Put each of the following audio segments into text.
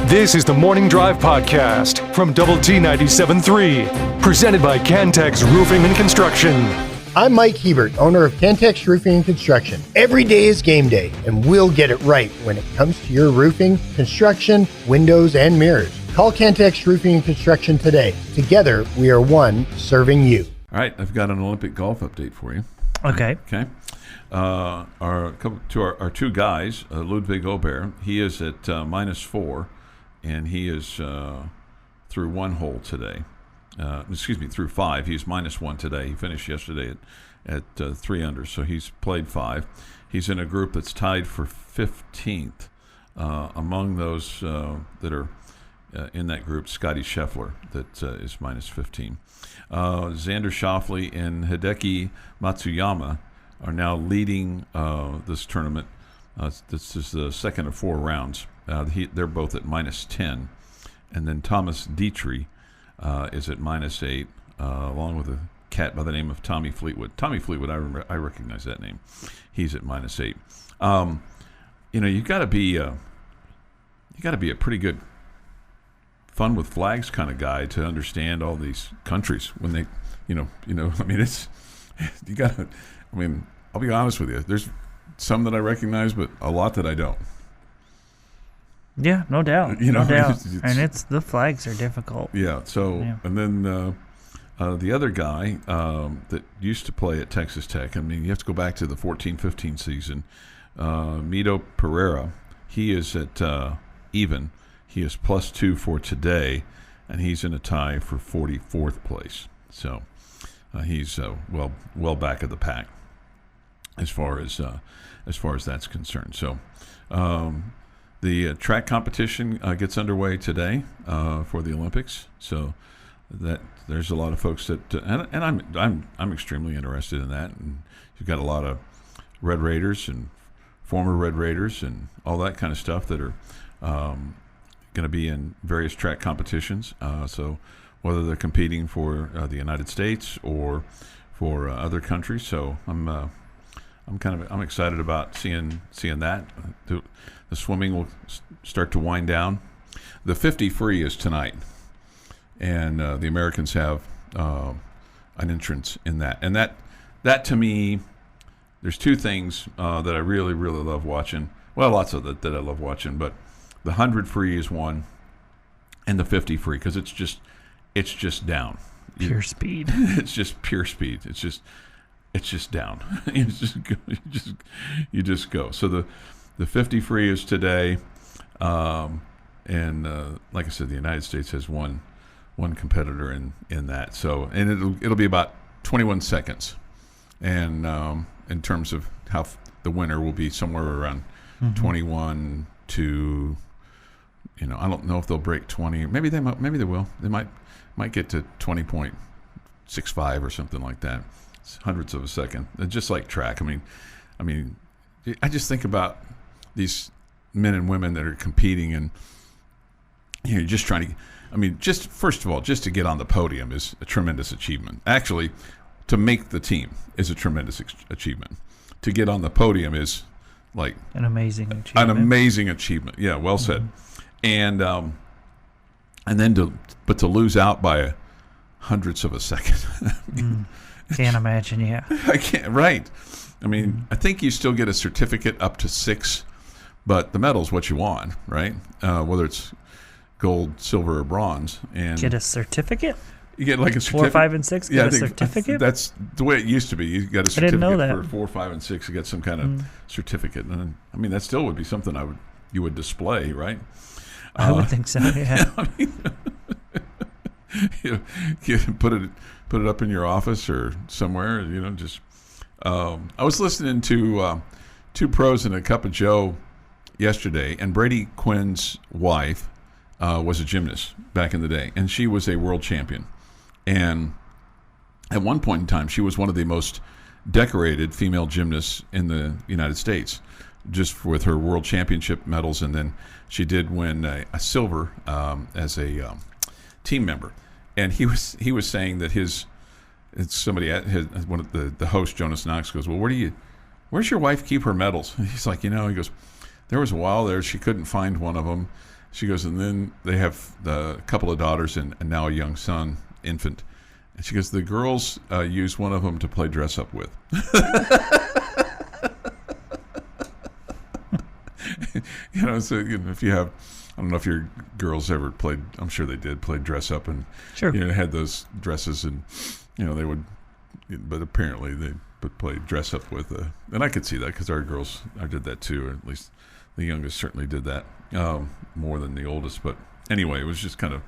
This is the Morning Drive Podcast from Double T 97.3, presented by Cantex Roofing and Construction. I'm Mike Hebert, owner of Cantex Roofing and Construction. Every day is game day, and we'll get it right when it comes to your roofing, construction, windows, and mirrors. Call Cantex Roofing and Construction today. Together, we are one serving you. All right, I've got an Olympic golf update for you. Okay. Our two guys, Ludwig Aubert, he is at -4, and he is through one hole today. Through 5. He's -1 today. He finished yesterday at 3 under, so he's played 5. He's in a group that's tied for 15th. Among those that are in that group, Scotty Scheffler, that is -15. Xander Schauffele and Hideki Matsuyama are now leading this tournament. This is the second of 4 rounds. They're both at -10. And then Thomas Dietrich is at -8, along with a cat by the name of Tommy Fleetwood. Tommy Fleetwood, I recognize that name. He's at -8. You got to be a pretty good fun with flags kind of guy to understand all these countries when they, it's you got to. I'll be honest with you. There's some that I recognize, but a lot that I don't. Yeah, no doubt. No doubt. And the flags are difficult. Yeah. So, yeah. And then the other guy that used to play at Texas Tech. You have to go back to the 14-15 season. Mito Pereira. He is at even. He is +2 for today, and he's in a tie for 44th place. So he's well back of the pack as far as that's concerned. So the track competition gets underway today for the Olympics. So that there's a lot of folks that and I'm extremely interested in that. And you've got a lot of Red Raiders and former Red Raiders and all that kind of stuff that are going to be in various track competitions. So whether they're competing for the United States or for other countries, so I'm excited about seeing that. The swimming will start to wind down. The 50 free is tonight, and the Americans have an entrance in that. And that to me, there's two things that I really, really love watching. Well, lots of that I love watching, but the 100 free is one, and the 50 free, because it's just down. Pure speed. It's just pure speed. It's just down. you just go. So the 50 free is today, and like I said, the United States has one competitor in that. So, and it'll be about 21 seconds, and in terms of how the winner will be somewhere around 21 to. I don't know if they'll break 20. Maybe they will. They might get to 20.65 or something like that. It's hundredths of a second. It's just like track. I just think about these men and women that are competing, and just trying to. First of all, just to get on the podium is a tremendous achievement. Actually, to make the team is a tremendous achievement. To get on the podium is like an amazing achievement. An amazing achievement. Yeah, well said. And then to lose out by hundredths of a second. Can't imagine. Yeah, I can't. Right. I think you still get a certificate up to 6, but the medal's what you want, right? Whether it's gold, silver, or bronze. And get a certificate. You get like a certificate. 4, 5, and 6. Get a certificate. That's the way it used to be. You got a certificate I didn't know that. for 4, 5, and 6. You got some kind of certificate, and that still would be something you would display, right? I would think so. Yeah. You put it up in your office or somewhere. I was listening to Two Pros and a Cup of Joe yesterday, and Brady Quinn's wife was a gymnast back in the day, and she was a world champion. And at one point in time, she was one of the most decorated female gymnasts in the United States, just with her world championship medals. And then she did win a silver as a team member. And he was saying that one of the host, Jonas Knox, goes, well, where's your wife keep her medals? And he's like, he goes, there was a while there she couldn't find one of them, She goes, and then they have a couple of daughters and now a young son, infant. And she goes, the girls use one of them to play dress up with. So if you have, I don't know if your girls ever played, I'm sure they did, play dress up and Sure. Had those dresses and, they would, but apparently they would play dress up with, and I could see that because our girls, I did that too, or at least the youngest certainly did that more than the oldest. But anyway, it was just kind of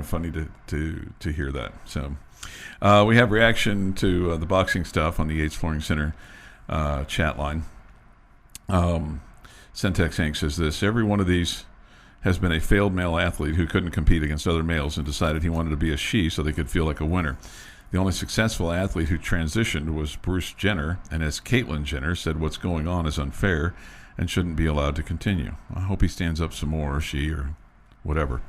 funny to hear that. So we have reaction to the boxing stuff on the Yates Flooring Center chat line. Centex Hank says this: every one of these has been a failed male athlete who couldn't compete against other males and decided he wanted to be a she so they could feel like a winner. The only successful athlete who transitioned was Bruce Jenner, and as Caitlyn Jenner said, what's going on is unfair and shouldn't be allowed to continue. I hope he stands up some more, or she, or whatever.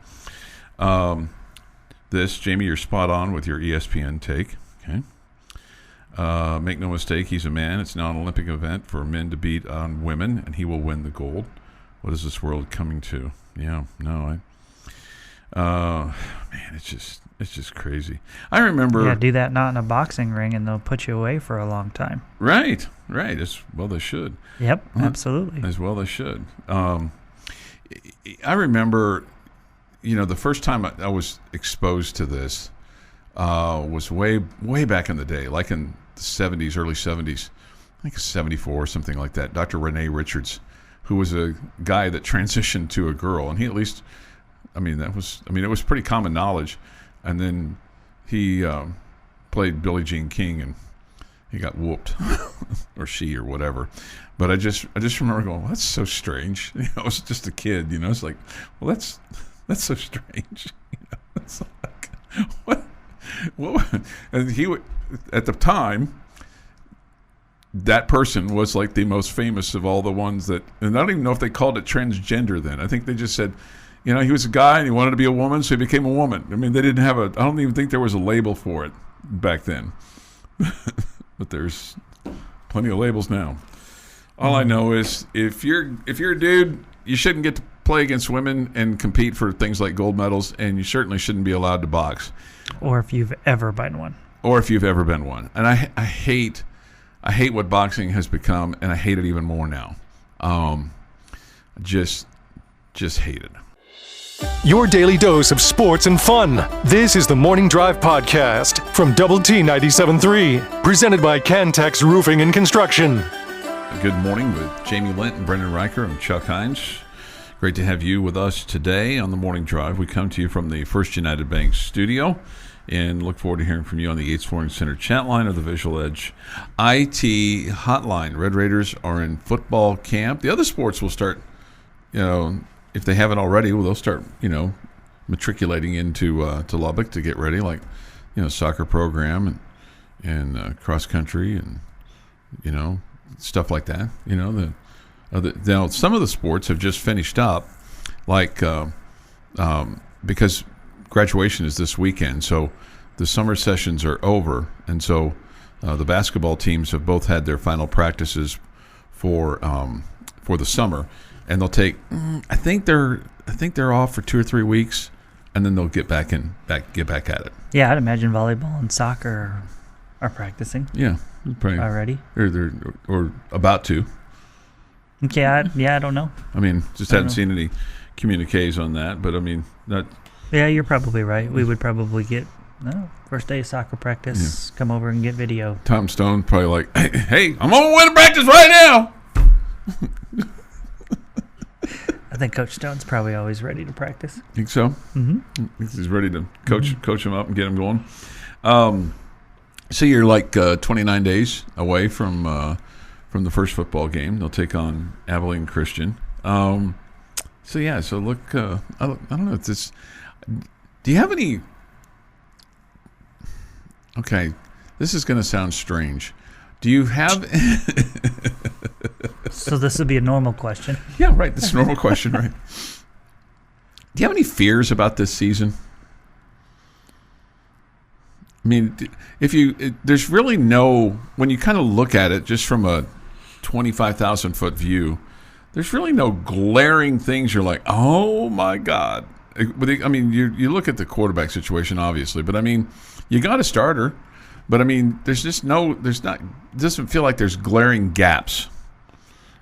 Jamie, you're spot on with your ESPN take. Okay. Make no mistake, he's a man. It's now an Olympic event for men to beat on women, and he will win the gold. What is this world coming to? Yeah, no, man, it's just crazy. I remember. Yeah, do that not in a boxing ring, and they'll put you away for a long time. Right. As well they should. Yep, absolutely. As well they should. I remember, the first time I was exposed to this was way back in the day, like in the 70s, early 70s. I think 74 or something like that. Dr. Renee Richards, who was a guy that transitioned to a girl, and he at least, it was pretty common knowledge. And then he played Billie Jean King, and he got whooped, or she, or whatever. But I just remember going, well, that's so strange. I was just a kid, It's like, well, that's so strange. It's like, what? And he would, at the time, that person was like the most famous of all the ones that, and I don't even know if they called it transgender then. I think they just said, he was a guy and he wanted to be a woman, so he became a woman. They didn't have I don't even think there was a label for it back then. But there's plenty of labels now. All I know is if you're a dude, you shouldn't get to play against women and compete for things like gold medals, and you certainly shouldn't be allowed to box. Or if you've ever been one. And I hate what boxing has become, and I hate it even more now. Just hate it. Your daily dose of sports and fun. This is the Morning Drive Podcast from Double T 97.3, presented by Cantex Roofing and Construction. Good morning with Jamie Lent and Brendan Riker and Chuck Heinz. Great to have you with us today on the Morning Drive. We come to you from the First United Bank studio and look forward to hearing from you on the Yates Flooring Center chat line or the Visual Edge IT hotline. Red Raiders are in football camp. The other sports will start, if they haven't already, they'll start, matriculating into to Lubbock to get ready, like, soccer program and cross country and, stuff like that. Now some of the sports have just finished up, like because graduation is this weekend, so the summer sessions are over, and so the basketball teams have both had their final practices for the summer. And they'll take, I think they're off for 2 or 3 weeks, and then they'll get back at it. Yeah, I'd imagine volleyball and soccer are practicing. Yeah, probably already, or about to. Okay, I don't know. Just hadn't seen any communiques on that, but that. Yeah, you're probably right. We would probably get first day of soccer practice. Yeah. Come over and get video. Tom Stone probably like, hey, I'm on winter practice right now. I think Coach Stone's probably always ready to practice. Think so? Mm-hmm. He's ready to coach him up and get him going. So you're like 29 days away from the first football game. They'll take on Abilene Christian. So look, I don't know if this. Do you have any? Okay, this is going to sound strange. Do you have? So this would be a normal question. Yeah, right. This is a normal question, right? Do you have any fears about this season? There's really no, when you kind of look at it just from a 25,000 foot view, there's really no glaring things you're like, oh my God. But I mean, you look at the quarterback situation, obviously, but I mean, you got a starter, but I mean, it doesn't feel like there's glaring gaps,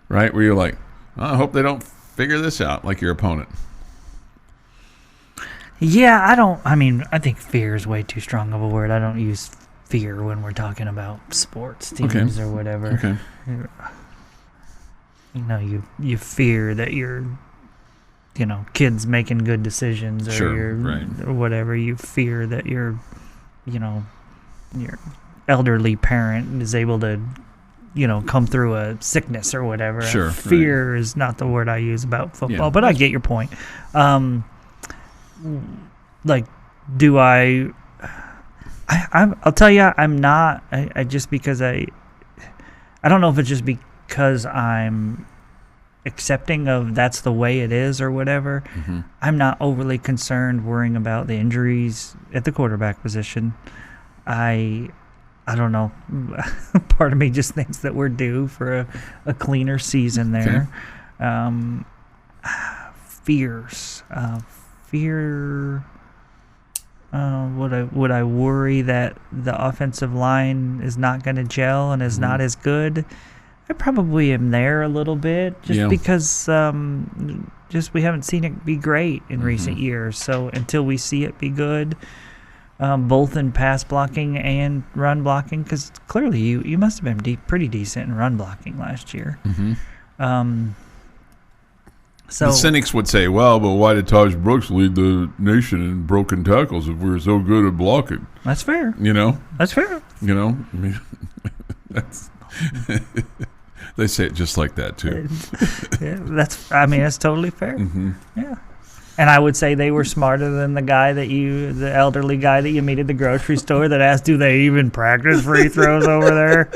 right? Where you're like, I hope they don't figure this out like your opponent. Yeah, I think fear is way too strong of a word. I don't use fear when we're talking about sports teams or whatever. Okay. You fear that you're, kids making good decisions, or or whatever. You fear that your elderly parent is able to, come through a sickness or whatever. Sure. Fear is not the word I use about football, but I get your point. Do I'll tell you, I'm not. I just because I don't know if it's just because I'm accepting of that's the way it is or whatever. Mm-hmm. I'm not overly concerned worrying about the injuries at the quarterback position. I don't know. Part of me just thinks that we're due for a cleaner season there. Okay. Fear. Would I worry that the offensive line is not going to gel and is not as good? I probably am there a little bit, just because we haven't seen it be great in recent years. So until we see it be good, both in pass blocking and run blocking, because clearly you must have been pretty decent in run blocking last year. Mm-hmm. So the cynics would say, well, but why did Taj Brooks lead the nation in broken tackles if we were so good at blocking? That's fair. That's fair. I mean, that's they say it just like that too. That's totally fair. Mm-hmm. Yeah. And I would say they were smarter than the elderly guy that you meet at the grocery store that asked, do they even practice free throws over there?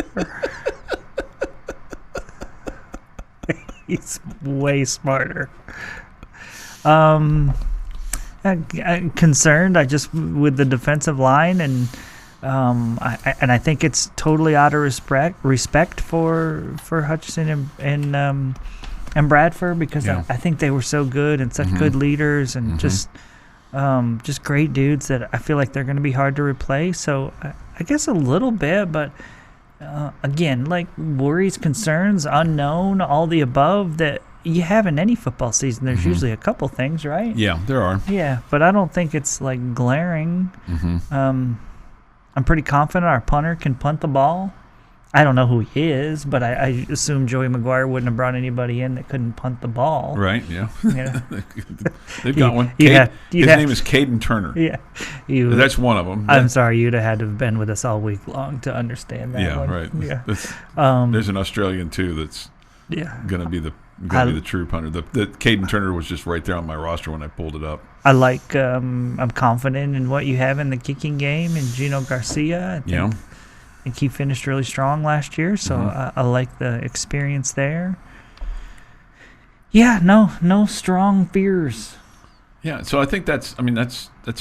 He's way smarter. I'm concerned. With the defensive line, and I think it's totally out of respect for Hutchinson and Bradford, because I think they were so good and such good leaders and just great dudes that I feel like they're going to be hard to replace. So I guess a little bit, but. Again, like worries, concerns, unknown, all the above that you have in any football season. There's usually a couple things, right? Yeah, there are. Yeah, but I don't think it's like glaring. I'm pretty confident our punter can punt the ball. I don't know who he is, but I assume Joey McGuire wouldn't have brought anybody in that couldn't punt the ball. Right, yeah. Yeah. They've got one. His name is Caden Turner. Yeah. That's one of them. I'm sorry, you'd have had to have been with us all week long to understand that one. Right. Yeah, there's an Australian, too, that's going to be the true punter. The Caden Turner was just right there on my roster when I pulled it up. I'm confident in what you have in the kicking game and Gino Garcia. I think he finished really strong last year, so I like the experience there. Yeah, no strong fears. Yeah, so I think that's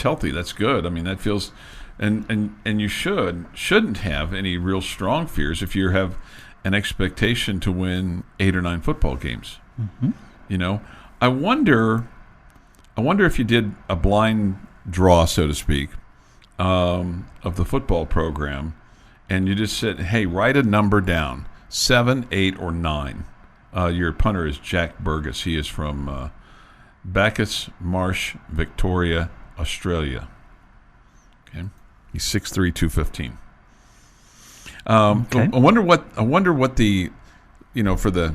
healthy. That's good. I mean, that feels, and you shouldn't have any real strong fears if you have an expectation to win 8 or 9 football games. Mm-hmm. I wonder if you did a blind draw, so to speak, of the football program. And you just said, hey, write a number down, 7, 8, or 9. Your punter is Jack Burgess. He is from Bacchus Marsh, Victoria, Australia. Okay, he's 6'3", 215. Okay. I wonder what the, for the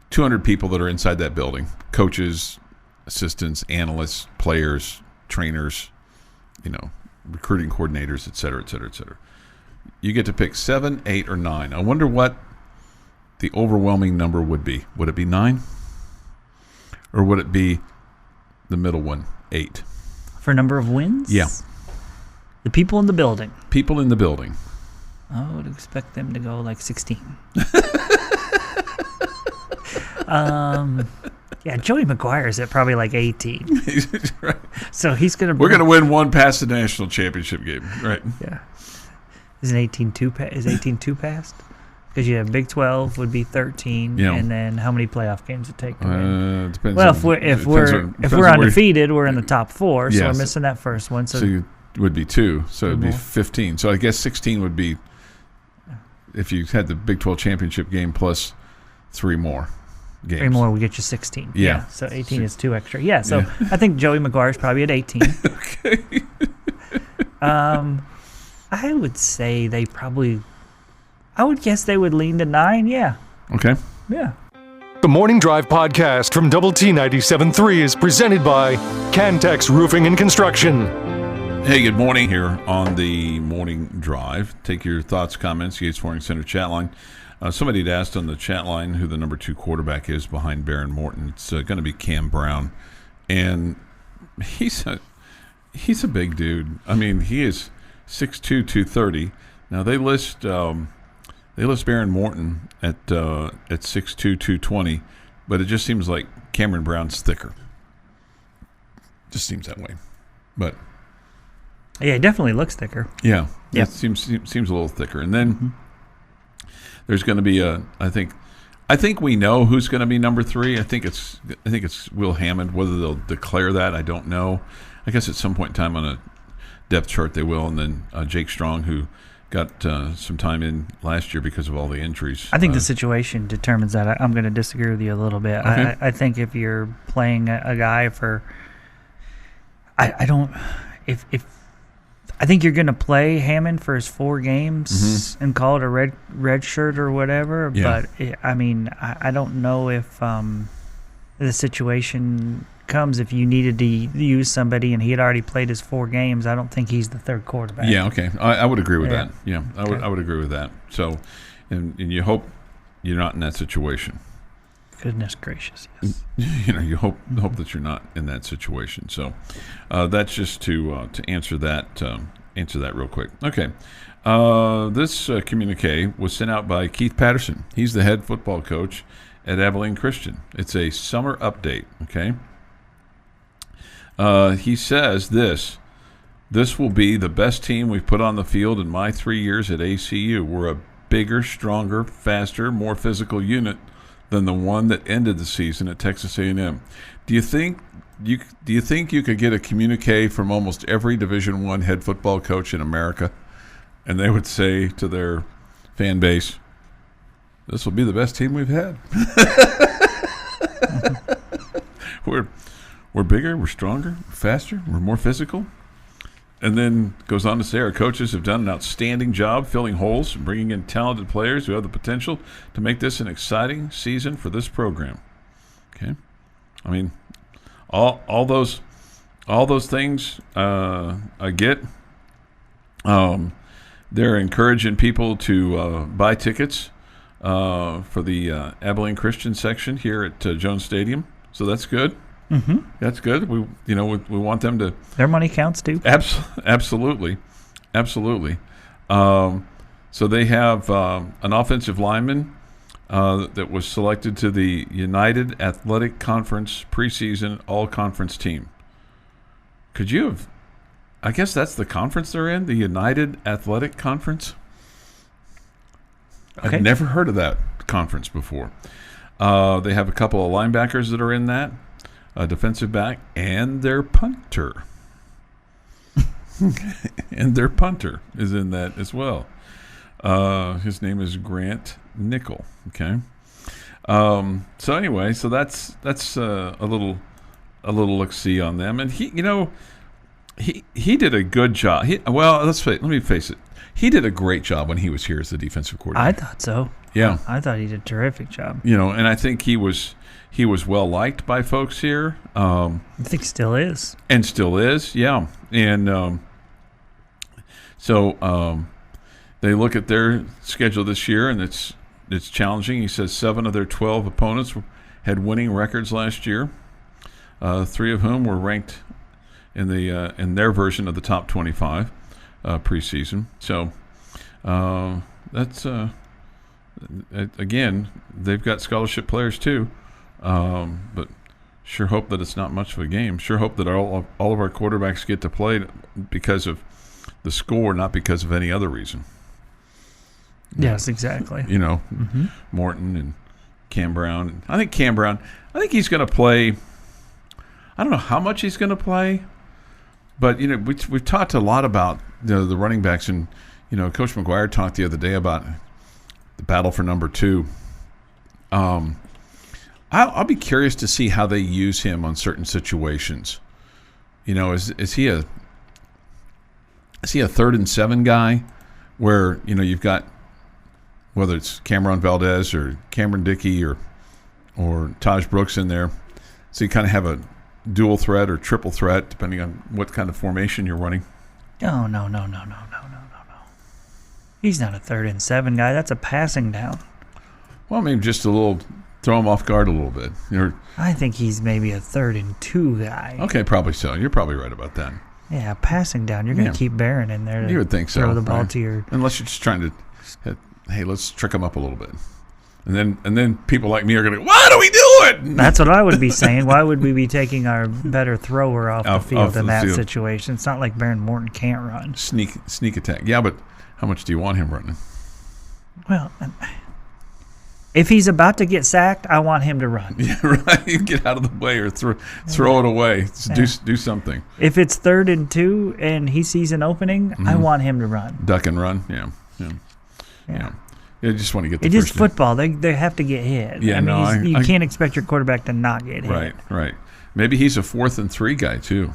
200 people that are inside that building, coaches, assistants, analysts, players, trainers, recruiting coordinators, et cetera, et cetera, et cetera. You get to pick 7, 8, or 9. I wonder what the overwhelming number would be. Would it be 9? Or would it be the middle one, 8? For number of wins? Yeah. The people in the building. People in the building. I would expect them to go like 16. Yeah, Joey McGuire's at probably like 18. Right. So he's going to... We're going to win one past the national championship game, right? Yeah. Is 18-2 passed? Because you have Big 12 would be 13, Yeah. and then how many playoff games it take to win? Depends. Well, on, if we're undefeated, we're in the top 4, so Yes. we're missing that first one. So you would be 2, so it'd be more. 15. So I guess 16 would be if you had the Big 12 championship game plus 3 more games. 3 more, we get you 16. Yeah. So 18 is 2 extra. Yeah. So Yeah. I think Joey McGuire's probably at 18. Okay. I would say I would guess they would lean to 9. Yeah. Okay. Yeah. The Morning Drive podcast from Double T 97.3 is presented by Cantex Roofing and Construction. Hey, good morning here on the Morning Drive. Take your thoughts, comments, Yates Flooring Center chat line. Somebody had asked on the chat line who the number 2 quarterback is behind Baron Morton. It's going to be Cam Brown, and he's a big dude. I mean, he is 6'2", 230. Now they list Baron Morton at 6'2", 220, but it just seems like Cameran Brown's thicker. Just seems that way, but. Yeah, he definitely looks thicker. Yeah, Yeah. it seems a little thicker. And then there's going to be I think we know who's going to be number 3. I think it's Will Hammond. Whether they'll declare that, I don't know. I guess at some point in time on a depth chart they will. And then Jake Strong, who got some time in last year because of all the injuries. I think the situation determines that. I'm going to disagree with you a little bit. Okay. I think if you're playing a guy for, I don't, if I think you're going to play Hammond for his 4 games and call it a red shirt or whatever. Yeah. But I don't know if the situation comes if you needed to use somebody and he had already played his 4 games. I don't think he's the 3rd quarterback. Yeah, okay. I would agree with Yeah. that. Yeah, I would agree with that. So, and you hope you're not in that situation. Goodness gracious, yes. You hope that you're not in that situation. So that's just to answer that real quick. Okay, this communique was sent out by Keith Patterson. He's the head football coach at Abilene Christian. It's a summer update. Okay, he says this will be the best team we've put on the field in my 3 years at ACU. We're a bigger, stronger, faster, more physical unit than the one that ended the season at Texas A&M. Do you think you could get a communique from almost every Division I head football coach in America, and they would say to their fan base, "This will be the best team we've had. We're bigger, we're stronger, we're faster, we're more physical." And then goes on to say our coaches have done an outstanding job filling holes and bringing in talented players who have the potential to make this an exciting season for this program. Okay, I mean, all those things I get. They're encouraging people to buy tickets for the Abilene Christian section here at Jones Stadium, so that's good. Mm-hmm. That's good. We want them to. Their money counts too. Absolutely. So they have an offensive lineman that was selected to the United Athletic Conference preseason all-conference team. Could you have? I guess that's the conference they're in, the United Athletic Conference. Okay. I've never heard of that conference before. They have a couple of linebackers that are in that. A defensive back, and their punter. And their punter is in that as well. His name is Grant Nickel. Okay. So anyway, so that's a little look-see on them, and he did a good job. Let me face it. He did a great job when he was here as the defensive coordinator. I thought so. Yeah. I thought he did a terrific job. And I think he was well liked by folks here. I think still is. And still is, yeah. And so they look at their schedule this year, and it's challenging. He says 7 of their 12 opponents had winning records last year, 3 of whom were ranked in their version of the top 25 preseason. So that's again, they've got scholarship players too. But sure hope that it's not much of a game. Sure hope that all of our quarterbacks get to play because of the score, not because of any other reason. Yes, exactly. Morton and Cam Brown. I think Cam Brown, he's going to play. I don't know how much he's going to play, but, we've talked a lot about the running backs, and, Coach McGuire talked the other day about the battle for number 2. I'll be curious to see how they use him on certain situations. Is he a 3rd and 7 guy where, you've got, whether it's Cameron Valdez or Cameron Dickey or Taj Brooks in there, so you kind of have a dual threat or triple threat depending on what kind of formation you're running? No. He's not a 3rd and 7 guy. That's a passing down. Well, maybe just a little, throw him off guard a little bit. I think he's maybe a 3rd and 2 guy. Okay, probably so. You're probably right about that. Yeah, passing down. You're going to keep Barron in there. You would think so. Throw the ball right? to your. Unless you're just trying to, hey, let's trick him up a little bit, and then people like me are going to go, "What are we doing?" That's what I would be saying. Why would we be taking our better thrower off the field in that situation? It's not like Baron Morton can't run. Sneak attack. Yeah, but how much do you want him running? Well, if he's about to get sacked, I want him to run. Yeah, right. You get out of the way or throw it away. Do something. If it's 3rd and 2 and he sees an opening, I want him to run. Duck and run. Yeah. You just want to get the It first is football. They have to get hit. Yeah, you can't expect your quarterback to not get hit. Right. Maybe he's a 4th and 3 guy too.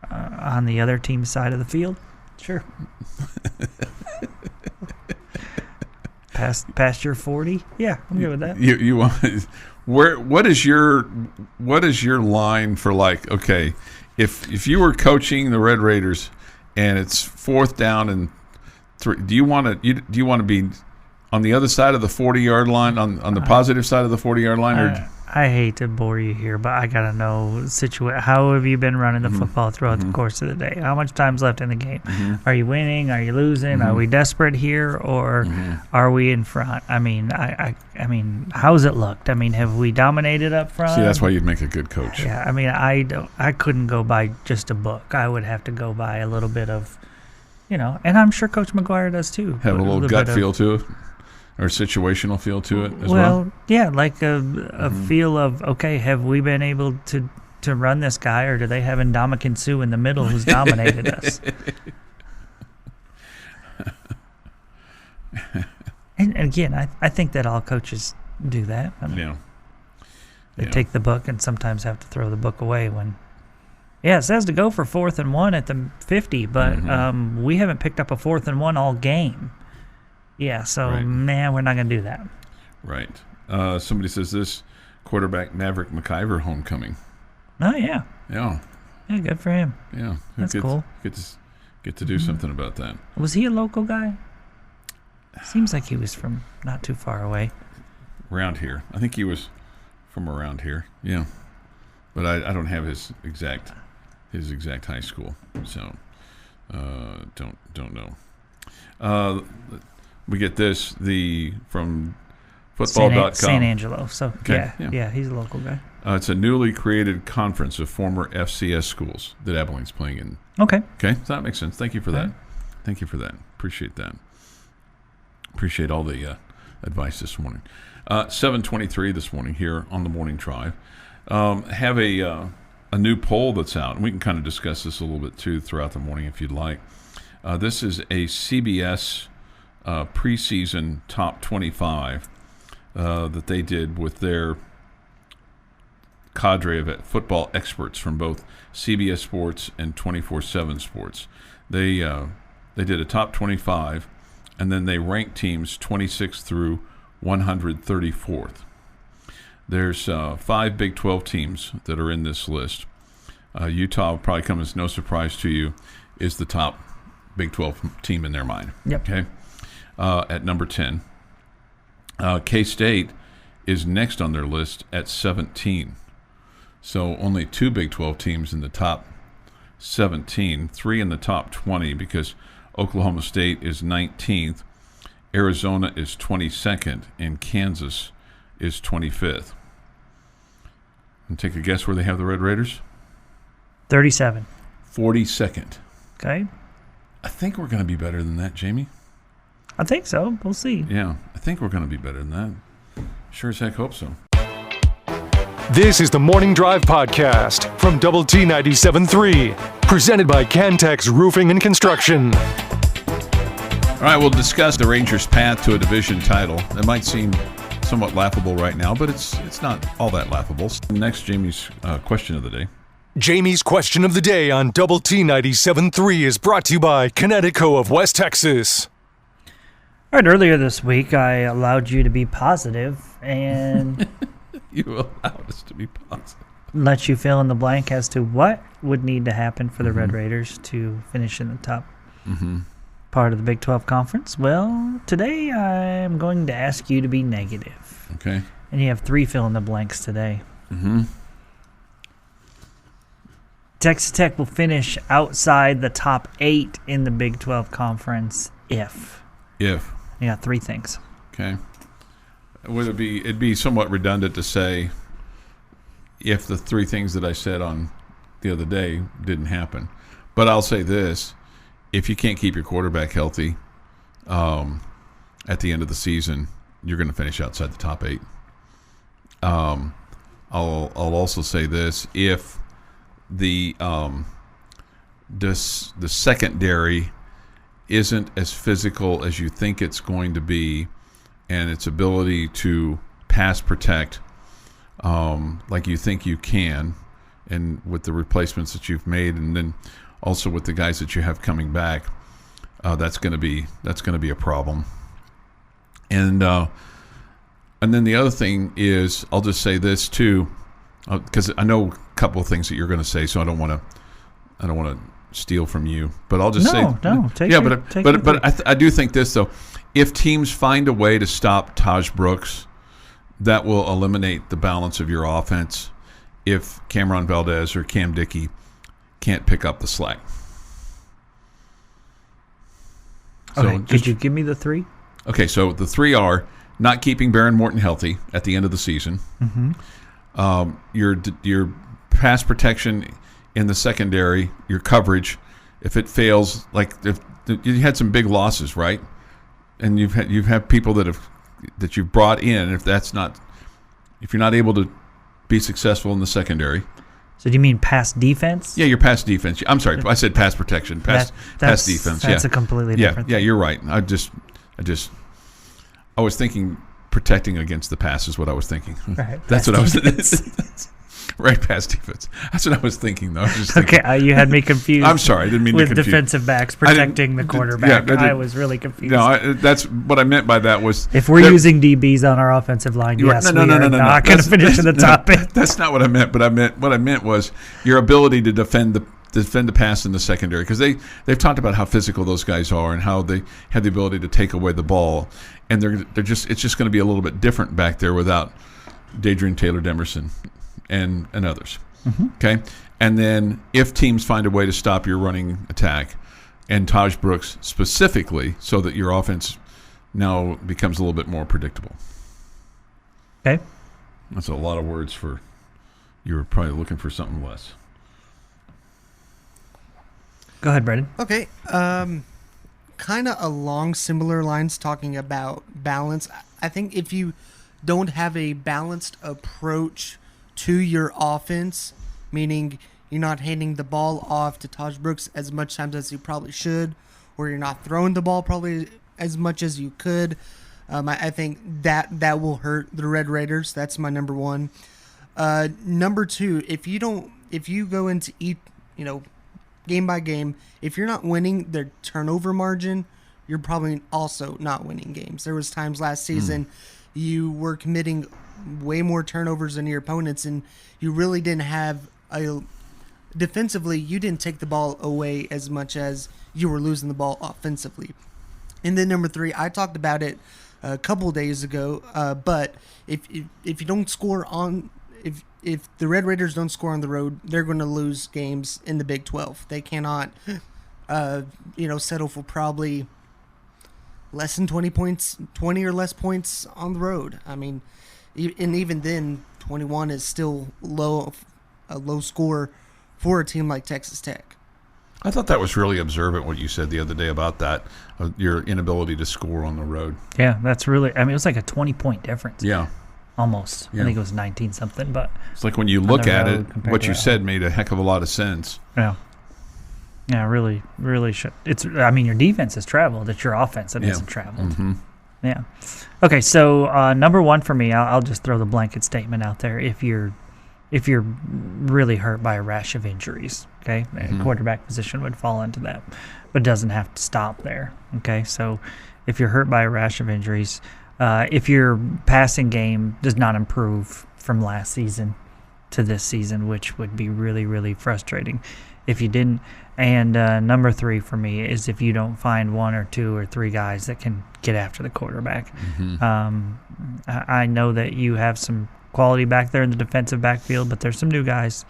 On the other team's side of the field? Sure. Past your 40? Yeah, I'm good with that. You want what is your line for, like, okay, if you were coaching the Red Raiders and it's 4th down and 3, do you want to be on the other side of the 40-yard line, on the positive side of the 40-yard line, or I hate to bore you here, but I gotta know how have you been running the football throughout the course of the day? How much time's left in the game? Are you winning? Are you losing? Are we desperate here, or are we in front? I mean, how's it looked? I mean, have we dominated up front? See, that's why you'd make a good coach. Yeah, I mean, I couldn't go by just a book. I would have to go by a little bit of, and I'm sure Coach McGuire does too. Have a little gut feel to it. Or situational feel to it as well? Well, yeah, like a feel of, okay, have we been able to run this guy, or do they have Ndamukong Suh in the middle who's dominated us? And again, I think that all coaches do that. They take the book and sometimes have to throw the book away when, it says to go for 4th and 1 at the 50, but we haven't picked up a 4th and 1 all game. Yeah, so, we're not going to do that. Right. Somebody says this quarterback Maverick McIver homecoming. Oh, yeah. Yeah. Yeah, good for him. Yeah. That's cool. Get to do something about that. Was he a local guy? Seems like he was from not too far away. Around here. I think he was from around here. Yeah. But I don't have his exact high school, so don't know. We get this from football.com. San Angelo. So, okay. Yeah, he's a local guy. It's a newly created conference of former FCS schools that Abilene's playing in. Okay. Okay, so that makes sense. Thank you for that. Thank you for that. Appreciate that. Appreciate all the advice this morning. 7:23 this morning here on the Morning Drive. Have a new poll that's out, and we can kind of discuss this a little bit too throughout the morning if you'd like. This is a CBS preseason top 25 that they did with their cadre of football experts from both CBS Sports and 24/7 Sports. They did a top 25, and then they ranked teams 26 through 134th. There's 5 Big 12 teams that are in this list. Utah will probably come as no surprise to you, is the top Big 12 team in their mind. Yep. Okay. At number 10. K-State is next on their list at 17. So only 2 Big 12 teams in the top 17, 3 in the top 20 because Oklahoma State is 19th, Arizona is 22nd, and Kansas is 25th. And take a guess where they have the Red Raiders? 37. 42nd. Okay. I think we're going to be better than that, Jamie. I think so. We'll see. Yeah, I think we're going to be better than that. Sure as heck hope so. This is the Morning Drive Podcast from Double T 97.3, presented by Cantex Roofing and Construction. All right, we'll discuss the Rangers' path to a division title. It might seem somewhat laughable right now, but it's not all that laughable. Next, Jamie's question of the day. Jamie's question of the day on Double T 97.3 is brought to you by Connecticut of West Texas. All right, earlier this week, I allowed you to be positive and You allowed us to be positive. let you fill in the blank as to what would need to happen for the Red Raiders to finish in the top part of the Big 12 Conference. Well, today I'm going to ask you to be negative. Okay. And you have 3 fill in the blanks today. Texas Tech will finish outside the top 8 in the Big 12 Conference if. You got 3 things. Okay. It'd be somewhat redundant to say if the 3 things that I said on the other day didn't happen. But I'll say this. If you can't keep your quarterback healthy at the end of the season, you're going to finish outside the top 8. I'll also say this. If the secondary isn't as physical as you think it's going to be, and its ability to pass protect like you think you can, and with the replacements that you've made, and then also with the guys that you have coming back, that's going to be a problem. And then the other thing is, I'll just say this too, because I know a couple of things that you're going to say, so I don't want to steal from you, but I'll just say I do think this though. If teams find a way to stop Taj Brooks, that will eliminate the balance of your offense if Cameron Valdez or Cam Dickey can't pick up the slack. Okay, could you give me the 3? Okay, so the 3 are not keeping Baron Morton healthy at the end of the season. Your pass protection in the secondary, your coverage, if it fails, like if you had some big losses, right? And you've had people that you've brought in. If you're not able to be successful in the secondary. So do you mean pass defense? Yeah, your pass defense. I'm sorry, I said pass protection. Pass defense. That's a completely different thing. Yeah, you're right. I was thinking protecting against the pass is what I was thinking. Right, that's what I was. Right, pass defense. That's what I was thinking, though. You had me confused. I'm sorry, I didn't mean to confuse. With defensive backs protecting the quarterback. Yeah, I was really confused. No, that's what I meant by that was... If we're using DBs on our offensive line, yes, we are not going to finish in the top 8. That's not what I meant, but what I meant was your ability to defend the pass in the secondary, because they've talked about how physical those guys are and how they have the ability to take away the ball, and it's just going to be a little bit different back there without Dadrian Taylor-Demerson and others. Okay, and then if teams find a way to stop your running attack and Taj Brooks specifically, so that your offense now becomes a little bit more predictable. Okay, that's a lot of words for you were probably looking for something less. Go ahead, Brendan. Okay, kind of along similar lines, talking about balance. I think if you don't have a balanced approach to your offense, meaning you're not handing the ball off to Taj Brooks as much times as you probably should, or you're not throwing the ball probably as much as you could, I think that will hurt the Red Raiders. That's my number 1. Number 2, if you go into game by game, if you're not winning their turnover margin, you're probably also not winning games. There was times last season you were committing way more turnovers than your opponents, and you really didn't have defensively, you didn't take the ball away as much as you were losing the ball offensively. And then number 3, I talked about it a couple days ago, but if you don't score if the Red Raiders don't score on the road, they're going to lose games in the Big 12. They cannot settle for probably less than 20 points, 20 or less points on the road. I mean, and even then, 21 is still a low score for a team like Texas Tech. I thought that was really observant what you said the other day about that, your inability to score on the road. Yeah, that's really. I mean, it was like a 20-point difference. Yeah. Almost. Yeah. I think it was 19 something, but it's like when you look at it, what you said made a heck of a lot of sense. Yeah. Yeah, really, really should. It's. I mean, your defense has traveled. It's your offense that hasn't traveled. Mm-hmm. Yeah. Okay, so number one for me, I'll just throw the blanket statement out there. If you're really hurt by a rash of injuries, okay, quarterback position would fall into that, but it doesn't have to stop there. Okay, so if you're hurt by a rash of injuries, if your passing game does not improve from last season to this season, which would be really, really frustrating if you didn't. And number three for me is if you don't find one or two or three guys that can get after the quarterback. I know that you have some quality back there in the defensive backfield, but there's some new guys.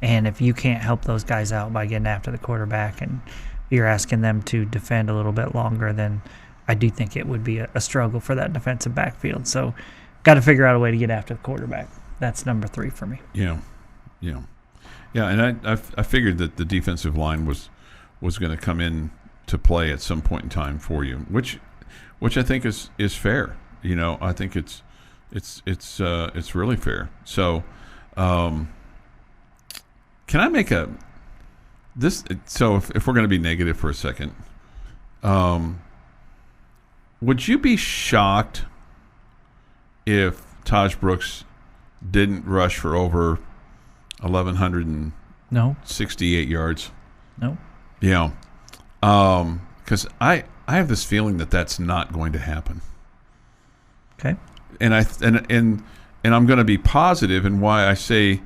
And if you can't help those guys out by getting after the quarterback and you're asking them to defend a little bit longer, then I do think it would be a struggle for that defensive backfield. So got to figure out a way to get after the quarterback. That's number three for me. Yeah. And I figured that the defensive line was going to come in to play at some point in time for you, which I think is fair. I think it's really fair. So, can I make this? So if we're going to be negative for a second, would you be shocked if Taj Brooks didn't rush for over 1,168 yards? No. Yeah. Because I have this feeling that that's not going to happen. Okay. And I'm going to be positive in why I say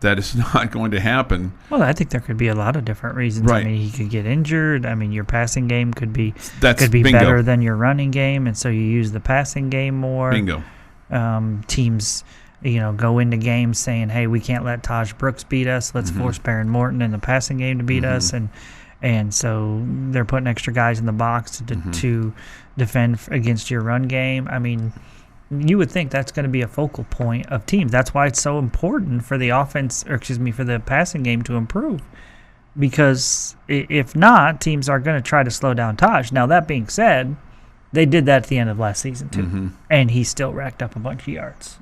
that it's not going to happen. Well, I think there could be a lot of different reasons. Right. I mean, he could get injured. I mean, your passing game could be bingo. better than your running game, and so you use the passing game more. Bingo. Teams, go into games saying, "Hey, we can't let Taj Brooks beat us. Let's force Baron Morton in the passing game to beat us," and so they're putting extra guys in the box to defend against your run game. I mean, you would think that's going to be a focal point of teams. That's why it's so important for the for the passing game to improve. Because if not, teams are going to try to slow down Taj. Now, that being said, they did that at the end of last season too, and he still racked up a bunch of yards.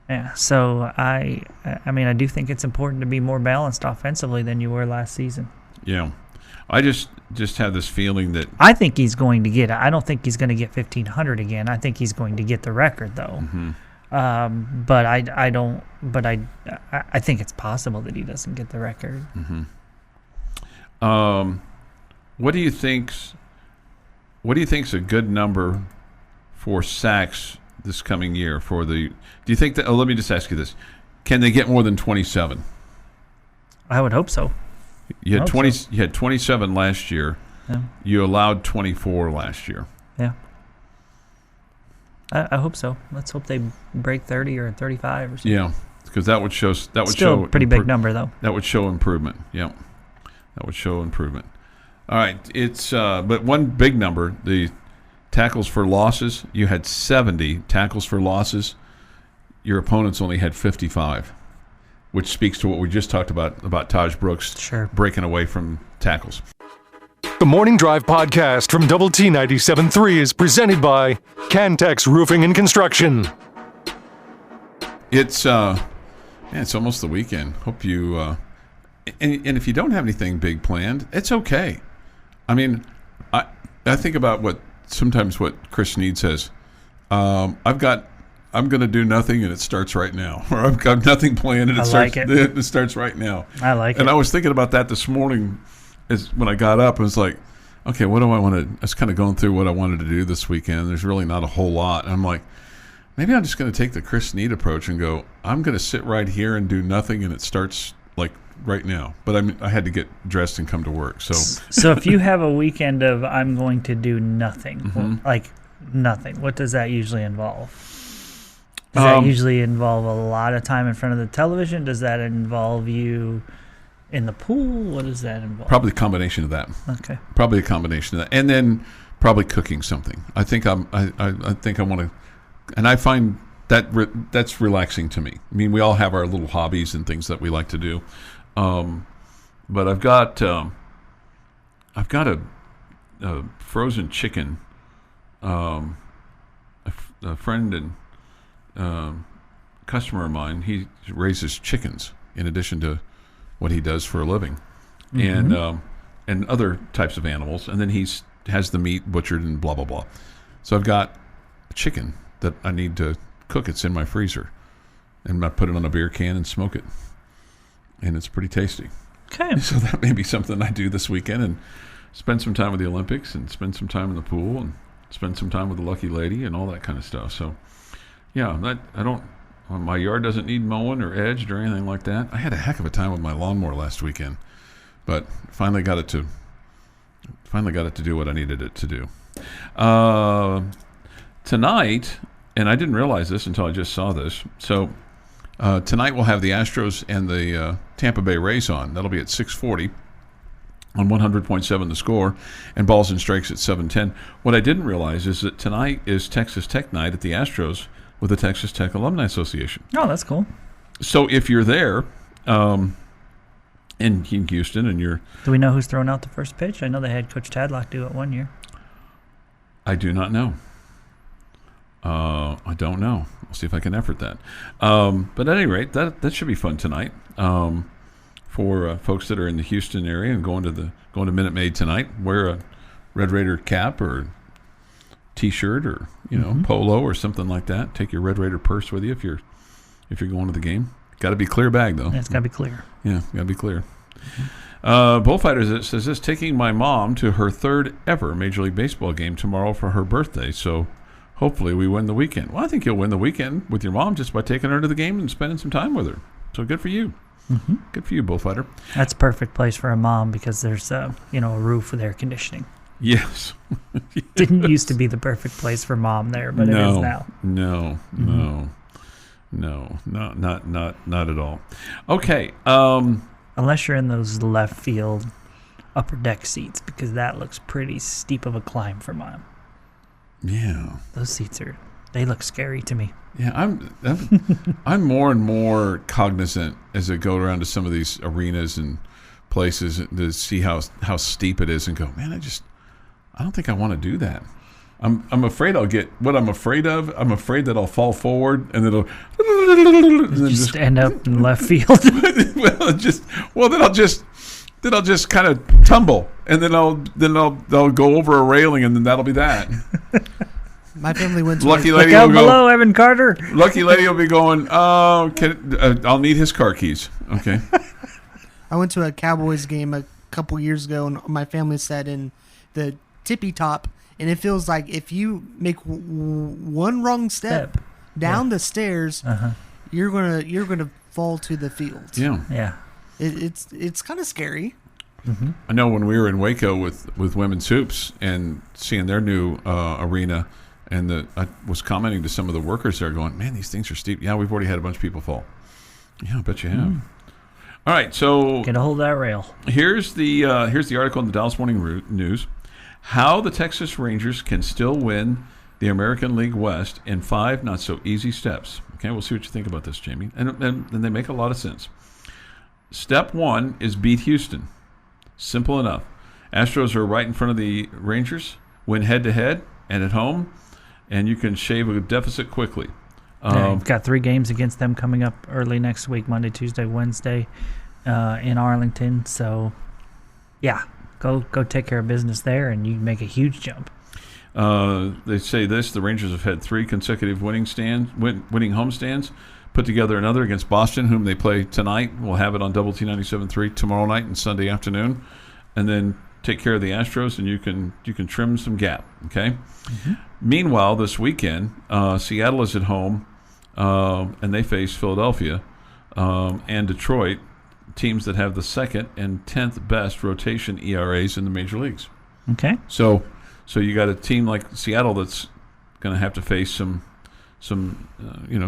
Yeah, so I do think it's important to be more balanced offensively than you were last season. Yeah. I just have this feeling that I think he's going to get it. I don't think he's going to get 1,500 again. I think he's going to get the record though. But I don't. But I think it's possible that he doesn't get the record. What do you think's a good number for sacks this coming year for the? Do you think that? Let me just ask you this: can they get more than 27? I would hope so. You had 20. So. You had 27 last year. Yeah. You allowed 24 last year. Yeah. I hope so. Let's hope they break 30 or 35 or something. Yeah, because that would show. That would still show a pretty big number though. That would show improvement. Yeah, that would show improvement. All right, it's but one big number, the tackles for losses. You had 70 tackles for losses. Your opponents only had 55. Which speaks to what we just talked about Taj Brooks breaking away from tackles. The Morning Drive podcast from Double T 97.3 is presented by Cantex Roofing and Construction. It's almost the weekend. Hope you and if you don't have anything big planned, it's okay. I mean, I think about what Chris Snead says. I'm going to do nothing and it starts right now. Or I've got nothing planned and it starts right now. I like it. And I was thinking about that this morning when I got up. I was like, okay, what do I want to – I was kind of going through what I wanted to do this weekend. There's really not a whole lot. And I'm like, maybe I'm just going to take the Chris Snead approach and go, I'm going to sit right here and do nothing and it starts like right now. But I had to get dressed and come to work. So if you have a weekend of I'm going to do nothing, like nothing, what does that usually involve? Does that usually involve a lot of time in front of the television? Does that involve you in the pool? What does that involve? Probably a combination of that. Okay. Probably a combination of that, and then probably cooking something. I think I think I want to, and I find that's relaxing to me. I mean, we all have our little hobbies and things that we like to do, but I've got I've got a frozen chicken. A friend and customer of mine, he raises chickens in addition to what he does for a living, and other types of animals. And then he has the meat butchered and blah blah blah. So I've got a chicken that I need to cook. It's in my freezer, and I put it on a beer can and smoke it, and it's pretty tasty. Okay. So that may be something I do this weekend, and spend some time with the Olympics, and spend some time in the pool, and spend some time with the lucky lady, and all that kind of stuff. So, yeah, my yard doesn't need mowing or edged or anything like that. I had a heck of a time with my lawnmower last weekend, but finally got it to do what I needed it to do. Tonight, and I didn't realize this until I just saw this. So tonight we'll have the Astros and the Tampa Bay Rays on. That'll be at 6:40 on 100.7 The Score, and Balls and Strikes at 7:10. What I didn't realize is that tonight is Texas Tech night at the Astros with the Texas Tech Alumni Association. Oh, that's cool. So if you're there in Houston and you're... Do we know who's throwing out the first pitch? I know they had Coach Tadlock do it one year. I do not know. I don't know. I'll see if I can effort that. But at any rate, that should be fun tonight for folks that are in the Houston area and going to Minute Maid tonight. Wear a Red Raider cap or T-shirt or polo or something like that. Take your Red Raider purse with you if you're going to the game. Got to be clear bag though. Yeah, it's got to be clear. Yeah, got to be clear. Bullfighters says this: taking my mom to her third ever Major League Baseball game tomorrow for her birthday. So hopefully we win the weekend. Well, I think you'll win the weekend with your mom just by taking her to the game and spending some time with her. So good for you. Mm-hmm. Good for you, Bullfighter. That's a perfect place for a mom because there's a roof with air conditioning. Yes. Didn't used to be the perfect place for mom there, but it is now. No, not at all. Okay. Unless you're in those left field upper deck seats, because that looks pretty steep of a climb for mom. Yeah. Those seats they look scary to me. Yeah, I'm more and more cognizant as I go around to some of these arenas and places to see how steep it is and go, man, I don't think I want to do that. I'm afraid I'll get what I'm afraid of. I'm afraid that I'll fall forward and then it'll just end up in left field. then I'll just kind of tumble and then I'll go over a railing and then that'll be that. My family went to Lucky lady look out will below, Evan Carter. Lucky lady will be going, oh, I'll need his car keys. Okay. I went to a Cowboys game a couple years ago, and my family sat in the tippy top, and it feels like if you make one wrong step down the stairs, you're gonna fall to the field. Yeah. It's kind of scary. Mm-hmm. I know when we were in Waco with Women's Hoops and seeing their new arena, and I was commenting to some of the workers there going, man, these things are steep. Yeah, we've already had a bunch of people fall. Yeah, I bet you have. All right, so get a hold of that rail. Here's the article in the Dallas Morning News: how the Texas Rangers can still win the American League West in 5 not so easy steps. Okay, we'll see what you think about this, Jamie, and they make a lot of sense. Step 1 is beat Houston. Simple enough. Astros are right in front of the Rangers. Win head to head and at home, and you can shave a deficit quickly. You've got 3 games against them coming up early next week, Monday, Tuesday, Wednesday, in Arlington. So, yeah, go take care of business there, and you make a huge jump. They say this: the Rangers have had 3 consecutive winning homestands. Put together another against Boston, whom they play tonight. We'll have it on Double T 97.3 tomorrow night and Sunday afternoon, and then take care of the Astros, and you can trim some gap. Okay. Mm-hmm. Meanwhile, this weekend, Seattle is at home. And they face Philadelphia and Detroit, teams that have the 2nd and 10th best rotation ERAs in the major leagues. Okay. So you got a team like Seattle that's going to have to face some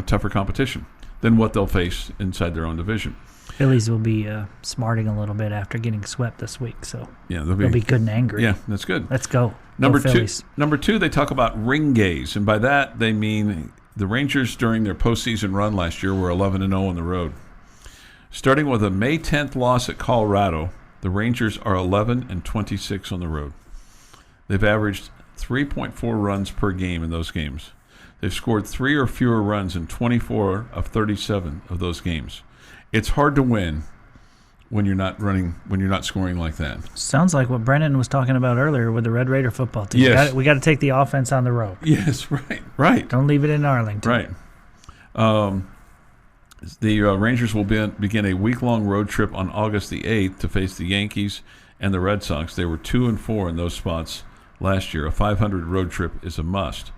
tougher competition than what they'll face inside their own division. Phillies will be smarting a little bit after getting swept this week, so yeah, they'll be good and angry. Yeah, that's good. Let's go. Number Go 2, they talk about ring gaze, and by that they mean the Rangers during their postseason run last year were 11-0 on the road. Starting with a May 10th loss at Colorado, The Rangers are 11-26 on the road. They've averaged 3.4 runs per game in those games. They've scored 3 or fewer runs in 24 of 37 of those games. It's hard to win when you're not scoring like that. Sounds like what Brennan was talking about earlier with the Red Raider football team. Yes. We got to take the offense on the road. Yes, right. Don't leave it in Arlington. Right. The Rangers will begin a week-long road trip on August the 8th to face the Yankees and the Red Sox. They were 2-4 in those spots last year. A 500 road trip is a must.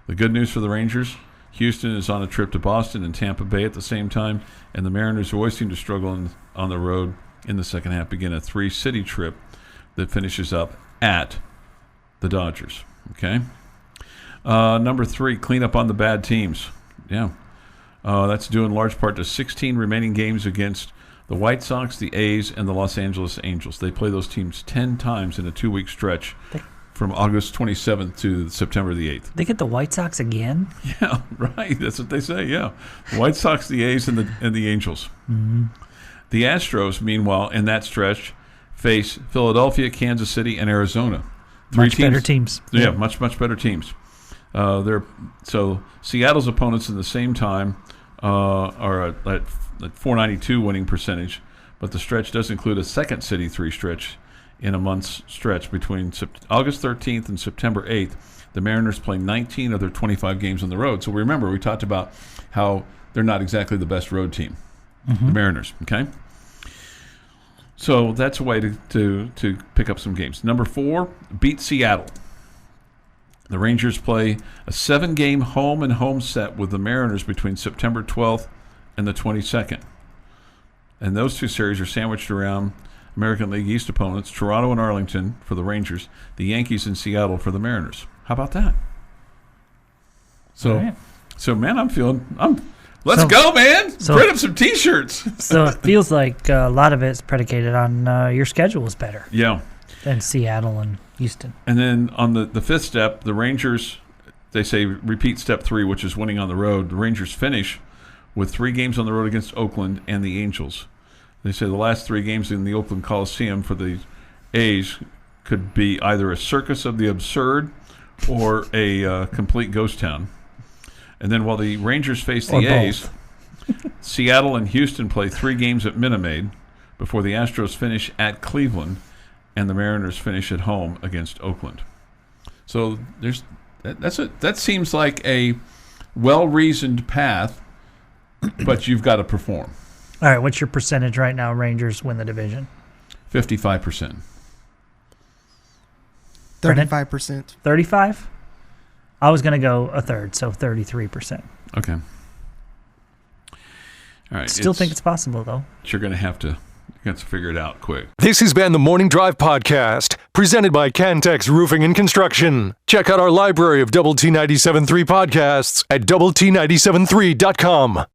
The good news for the Rangers, Houston is on a trip to Boston and Tampa Bay at the same time, and the Mariners, who always seem to struggle on the road in the second half, begin a 3-city trip that finishes up at the Dodgers. Okay? Number 3, clean up on the bad teams. Yeah. That's due in large part to 16 remaining games against the White Sox, the A's, and the Los Angeles Angels. They play those teams 10 times in a 2-week stretch from August 27th to September the 8th. They get the White Sox again? Yeah, right. That's what they say, yeah. The White Sox, the A's, and the Angels. Mm-hmm. The Astros, meanwhile, in that stretch, face Philadelphia, Kansas City, and Arizona. Better teams. Yeah, much better teams. So Seattle's opponents in the same time are at .492 winning percentage, but the stretch does include a second City 3 stretch in a month's stretch between August 13th and September 8th. The Mariners play 19 of their 25 games on the road. So remember, we talked about how they're not exactly the best road team, the Mariners, okay? So that's a way to pick up some games. Number 4, beat Seattle. The Rangers play a 7-game home set with the Mariners between September 12th and the 22nd. And those 2 series are sandwiched around American League East opponents, Toronto and Arlington for the Rangers, the Yankees and Seattle for the Mariners. How about that? So, right. Man, let's go, man. Print up some T-shirts. So it feels like a lot of it's predicated on your schedule is better. Yeah. Than Seattle and Houston. And then on the 5th step, the Rangers, they say repeat step 3, which is winning on the road. The Rangers finish with 3 games on the road against Oakland and the Angels. They say the last 3 games in the Oakland Coliseum for the A's could be either a circus of the absurd or a complete ghost town. And then while the Rangers face the A's, Seattle and Houston play 3 games at Minute Maid before the Astros finish at Cleveland and the Mariners finish at home against Oakland. So that seems like a well-reasoned path, but you've got to perform. All right, what's your percentage right now? Rangers win the division. 55%. 35%. 35? I was going to go a third, so 33%. Okay. All right. Still think it's possible, though. You're going to have to figure it out quick. This has been the Morning Drive Podcast, presented by Cantex Roofing and Construction. Check out our library of Double T 97.3 podcasts at doublet97.3.com.